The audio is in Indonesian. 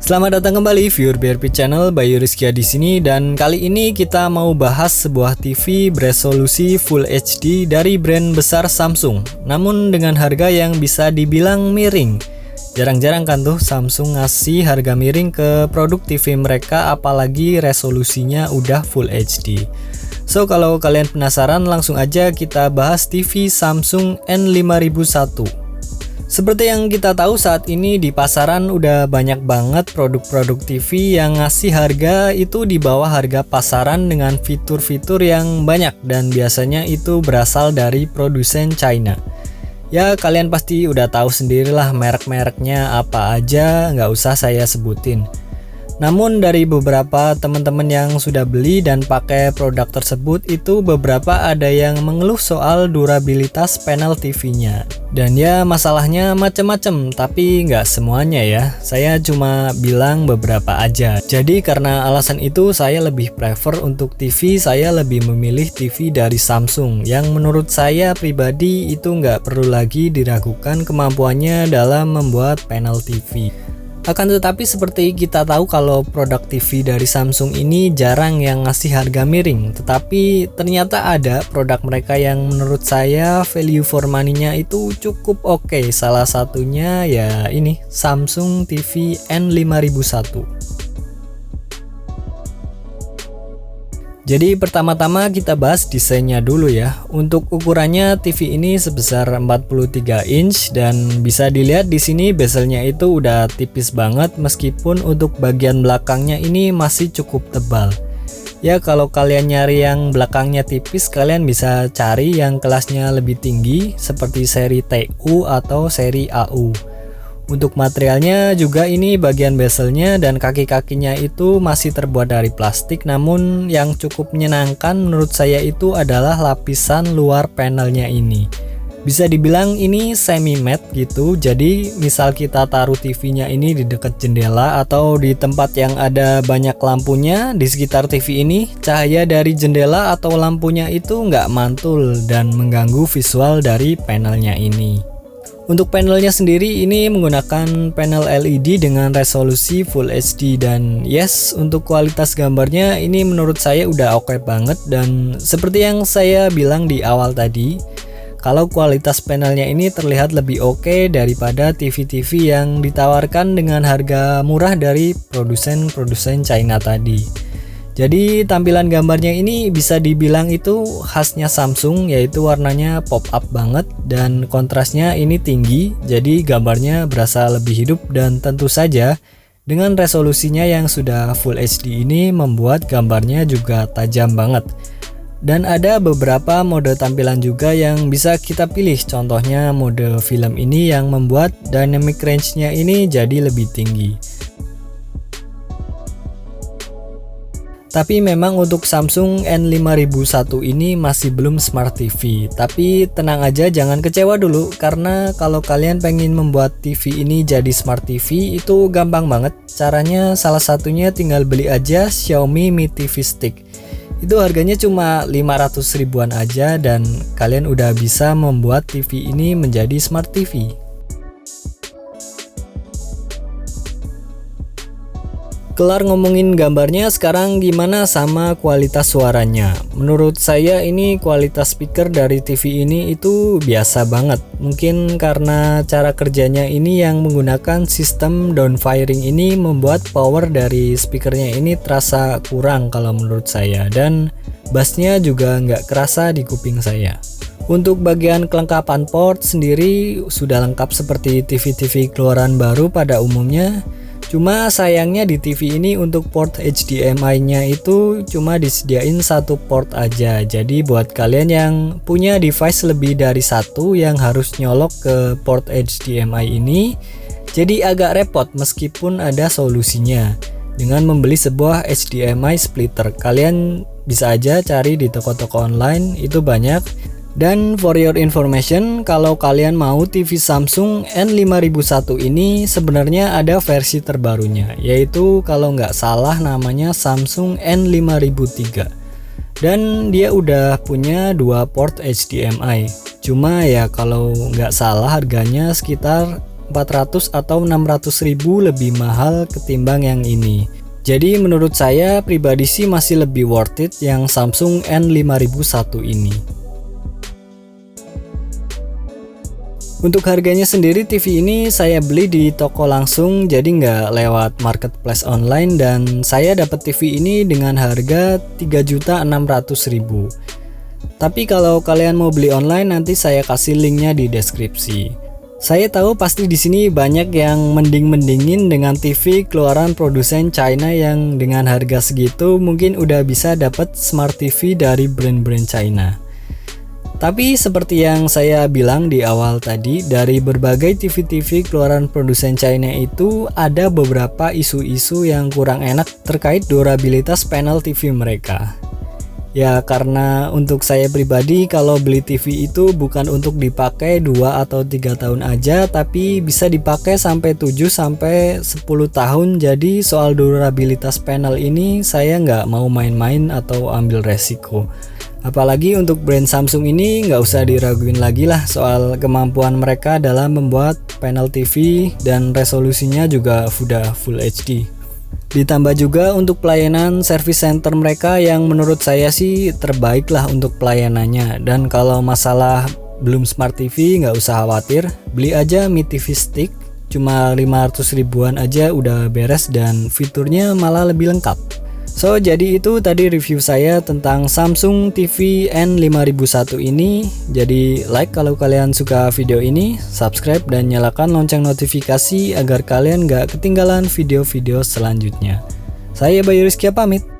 Selamat datang kembali viewer BRP Channel by Rizkia di sini, dan kali ini kita mau bahas sebuah TV beresolusi Full HD dari brand besar Samsung, namun dengan harga yang bisa dibilang miring. Jarang-jarang kan tuh Samsung ngasih harga miring ke produk TV mereka, apalagi resolusinya udah Full HD. So kalau kalian penasaran, langsung aja kita bahas TV Samsung N5001. Seperti yang kita tahu, saat ini di pasaran udah banyak banget produk-produk TV yang ngasih harga itu di bawah harga pasaran dengan fitur-fitur yang banyak, dan biasanya itu berasal dari produsen China. Ya kalian pasti udah tahu sendirilah merek-mereknya apa aja, nggak usah saya sebutin. Namun dari beberapa teman-teman yang sudah beli dan pakai produk tersebut, itu beberapa ada yang mengeluh soal durabilitas panel TV-nya. Dan ya masalahnya macam-macam, tapi nggak semuanya ya. Saya cuma bilang beberapa aja. Jadi karena alasan itu saya lebih prefer untuk TV, saya lebih memilih TV dari Samsung yang menurut saya pribadi itu nggak perlu lagi diragukan kemampuannya dalam membuat panel TV. Akan tetapi seperti kita tahu kalau produk TV dari Samsung ini jarang yang ngasih harga miring, tetapi ternyata ada produk mereka yang menurut saya value for money-nya itu cukup oke. Salah satunya ya ini Samsung TV N5001. Jadi pertama-tama kita bahas desainnya dulu ya. Untuk ukurannya TV ini sebesar 43 inch dan bisa dilihat di sini bezelnya itu udah tipis banget, meskipun untuk bagian belakangnya ini masih cukup tebal. Ya kalau kalian nyari yang belakangnya tipis, kalian bisa cari yang kelasnya lebih tinggi seperti seri TU atau seri AU. Untuk materialnya juga ini bagian bezelnya dan kaki-kakinya itu masih terbuat dari plastik, namun yang cukup menyenangkan menurut saya itu adalah lapisan luar panelnya ini. Bisa dibilang ini semi matte gitu, jadi misal kita taruh TV-nya ini di dekat jendela atau di tempat yang ada banyak lampunya di sekitar TV ini, cahaya dari jendela atau lampunya itu nggak mantul dan mengganggu visual dari panelnya ini. Untuk panelnya sendiri ini menggunakan panel LED dengan resolusi Full HD, dan yes, untuk kualitas gambarnya ini menurut saya udah oke banget. Dan seperti yang saya bilang di awal tadi, kalau kualitas panelnya ini terlihat lebih oke daripada TV-TV yang ditawarkan dengan harga murah dari produsen China tadi. Jadi tampilan gambarnya ini bisa dibilang itu khasnya Samsung, yaitu warnanya pop up banget dan kontrasnya ini tinggi, jadi gambarnya berasa lebih hidup, dan tentu saja dengan resolusinya yang sudah Full HD ini membuat gambarnya juga tajam banget. Dan ada beberapa mode tampilan juga yang bisa kita pilih, contohnya mode film ini yang membuat dynamic range-nya ini jadi lebih tinggi. Tapi memang untuk Samsung N5001 ini masih belum Smart TV. Tapi tenang aja, jangan kecewa dulu, karena kalau kalian pengen membuat TV ini jadi Smart TV itu gampang banget. Caranya salah satunya tinggal beli aja Xiaomi Mi TV Stick. Itu harganya cuma 500 ribuan aja dan kalian udah bisa membuat TV ini menjadi Smart TV. Kelar ngomongin gambarnya, sekarang gimana sama kualitas suaranya? Menurut saya ini kualitas speaker dari TV ini itu biasa banget. Mungkin karena cara kerjanya ini yang menggunakan sistem downfiring ini membuat power dari speakernya ini terasa kurang kalau menurut saya, dan bassnya juga nggak kerasa di kuping saya. Untuk bagian kelengkapan port sendiri sudah lengkap seperti TV-TV keluaran baru pada umumnya. Cuma sayangnya di TV ini untuk port HDMI-nya itu cuma disediain satu port aja. Jadi buat kalian yang punya device lebih dari satu yang harus nyolok ke port HDMI ini, jadi agak repot meskipun ada solusinya dengan membeli sebuah HDMI splitter. Kalian bisa aja cari di toko-toko online, itu banyak. Dan for your information, kalau kalian mau TV Samsung N5001 ini sebenarnya ada versi terbarunya, yaitu kalau nggak salah namanya Samsung N5003. Dan dia udah punya 2 port HDMI. Cuma ya kalau nggak salah harganya sekitar 400 atau 600 ribu lebih mahal ketimbang yang ini. Jadi menurut saya pribadi sih masih lebih worth it yang Samsung N5001 ini. Untuk harganya sendiri TV ini saya beli di toko langsung, jadi nggak lewat marketplace online, dan saya dapat TV ini dengan harga 3.600.000. Tapi kalau kalian mau beli online nanti saya kasih linknya di deskripsi. Saya tahu pasti di sini banyak yang mending-mendingin dengan TV keluaran produsen China yang dengan harga segitu mungkin udah bisa dapat smart TV dari brand-brand China. Tapi seperti yang saya bilang di awal tadi, dari berbagai TV-TV keluaran produsen China itu ada beberapa isu-isu yang kurang enak terkait durabilitas panel TV mereka. Ya karena untuk saya pribadi kalau beli TV itu bukan untuk dipakai 2 atau 3 tahun aja, tapi bisa dipakai sampai 7-10 tahun. Jadi soal durabilitas panel ini saya nggak mau main-main atau ambil resiko. Apalagi untuk brand Samsung ini nggak usah diraguin lagi lah soal kemampuan mereka dalam membuat panel TV dan resolusinya juga udah Full HD. Ditambah juga untuk pelayanan service center mereka yang menurut saya sih terbaik lah untuk pelayanannya. Dan kalau masalah belum smart TV nggak usah khawatir, beli aja Mi TV Stick, cuma 500 ribuan aja udah beres dan fiturnya malah lebih lengkap. So jadi itu tadi review saya tentang Samsung TV N5001 ini. Jadi like kalau kalian suka video ini, subscribe dan nyalakan lonceng notifikasi agar kalian gak ketinggalan video-video selanjutnya. Saya Bayu Rizky pamit.